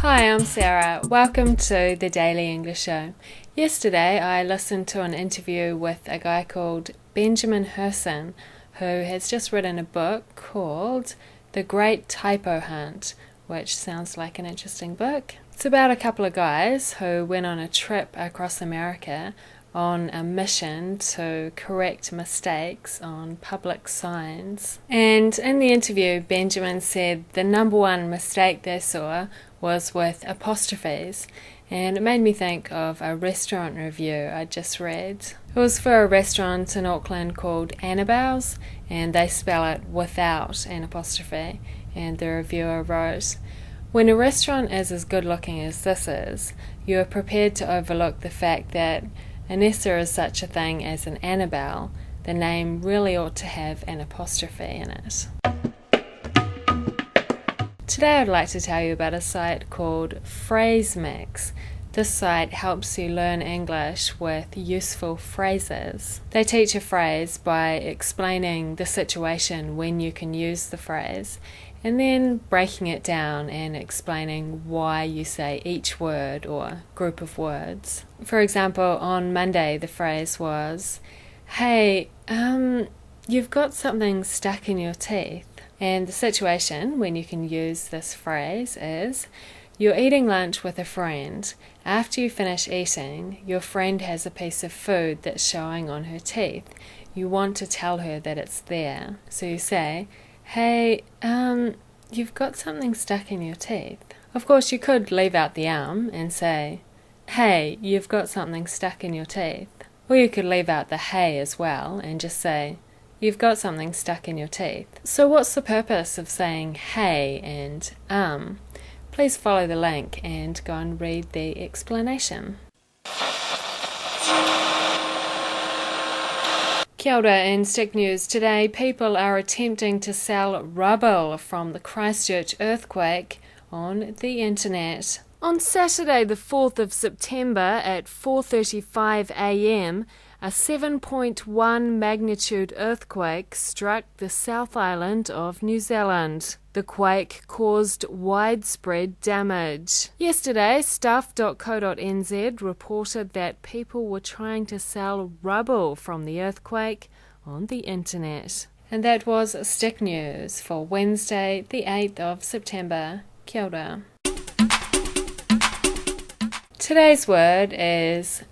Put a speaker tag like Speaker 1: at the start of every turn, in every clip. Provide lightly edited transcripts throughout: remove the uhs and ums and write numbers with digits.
Speaker 1: Hi, I'm Sarah. Welcome to the Daily English Show. Yesterday I listened to an interview with a guy called Benjamin Herson, who has just written a book called The Great Typo Hunt, which sounds like an interesting book. It's about a couple of guys who went on a trip across America on a mission to correct mistakes on public signs. And in the interview, Benjamin said the number one mistake they saw was with apostrophes, and it made me think of a restaurant review I just read. It was for a restaurant in Auckland called Annabelles, and they spell it without an apostrophe, and the reviewer wrote, "When a restaurant is as good looking as this is, you are prepared to overlook the fact that unless there is such a thing as an Annabelle, the name really ought to have an apostrophe in it." Today I'd like to tell you about a site called Phrase Mix. This site helps you learn English with useful phrases. They teach a phrase by explaining the situation when you can use the phrase, and then breaking it down and explaining why you say each word or group of words. For example, on Monday the phrase was, "Hey, you've got something stuck in your teeth." And the situation when you can use this phrase is, you're eating lunch with a friend. After you finish eating, your friend has a piece of food that's showing on her teeth. You want to tell her that it's there. So you say, "Hey, you've got something stuck in your teeth." Of course, you could leave out the and say, "Hey, you've got something stuck in your teeth." Or you could leave out the hey as well and just say, "You've got something stuck in your teeth." So what's the purpose of saying hey and Please follow the link and go and read the explanation. Kia ora, in Stick News today, people are attempting to sell rubble from the Christchurch earthquake on the internet. On Saturday the 4th of September at 4:35 a.m, a 7.1 magnitude earthquake struck the South Island of New Zealand. The quake caused widespread damage. Yesterday, stuff.co.nz reported that people were trying to sell rubble from the earthquake on the internet. And that was Stick News for Wednesday, the 8th of September. Kia ora. Today's word is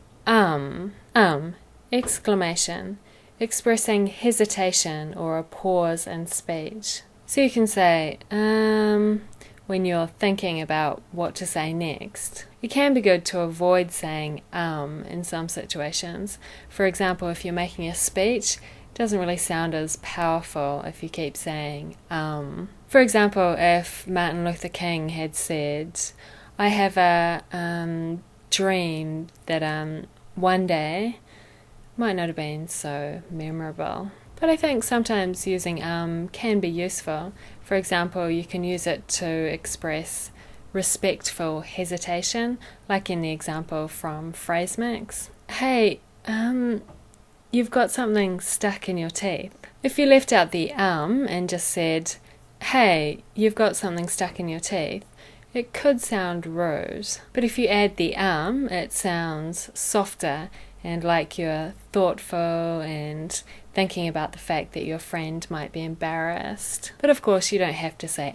Speaker 1: exclamation, expressing hesitation or a pause in speech. So you can say, when you're thinking about what to say next. It can be good to avoid saying in some situations. For example, if you're making a speech, it doesn't really sound as powerful if you keep saying For example, if Martin Luther King had said, "I have a dream that one day," might not have been so memorable. But I think sometimes using can be useful. For example, you can use it to express respectful hesitation, like in the example from Phrase Mix. "Hey, you've got something stuck in your teeth." If you left out the and just said, "Hey, you've got something stuck in your teeth," it could sound rude. But if you add the it sounds softer and like you're thoughtful and thinking about the fact that your friend might be embarrassed. But of course you don't have to say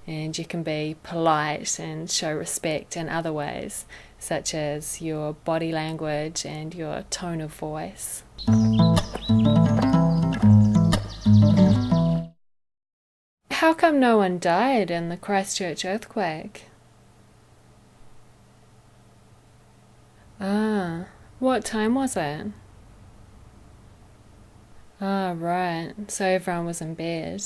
Speaker 1: and you can be polite and show respect in other ways, such as your body language and your tone of voice. How come no one died in the Christchurch earthquake? What time was it? Right, so everyone was in bed.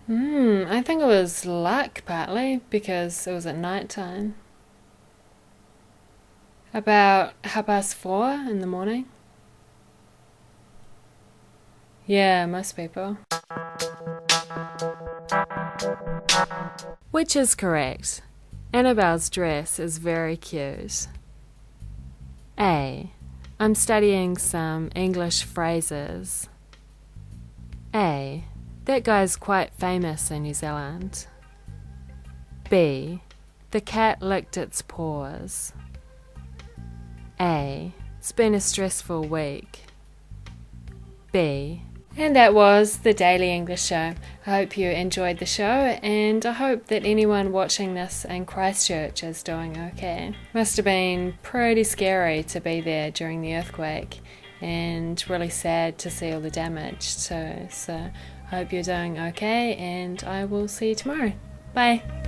Speaker 1: I think it was luck partly, because it was at night time. About 4:30 in the morning. Yeah, most people. Which is correct? Annabelle's dress is very cute. A. I'm studying some English phrases. A. That guy's quite famous in New Zealand. B. The cat licked its paws. A. It's been a stressful week. B. And that was the Daily English Show. I hope you enjoyed the show, and I hope that anyone watching this in Christchurch is doing okay. Must have been pretty scary to be there during the earthquake, and really sad to see all the damage too. So I hope you're doing okay, and I will see you tomorrow. Bye.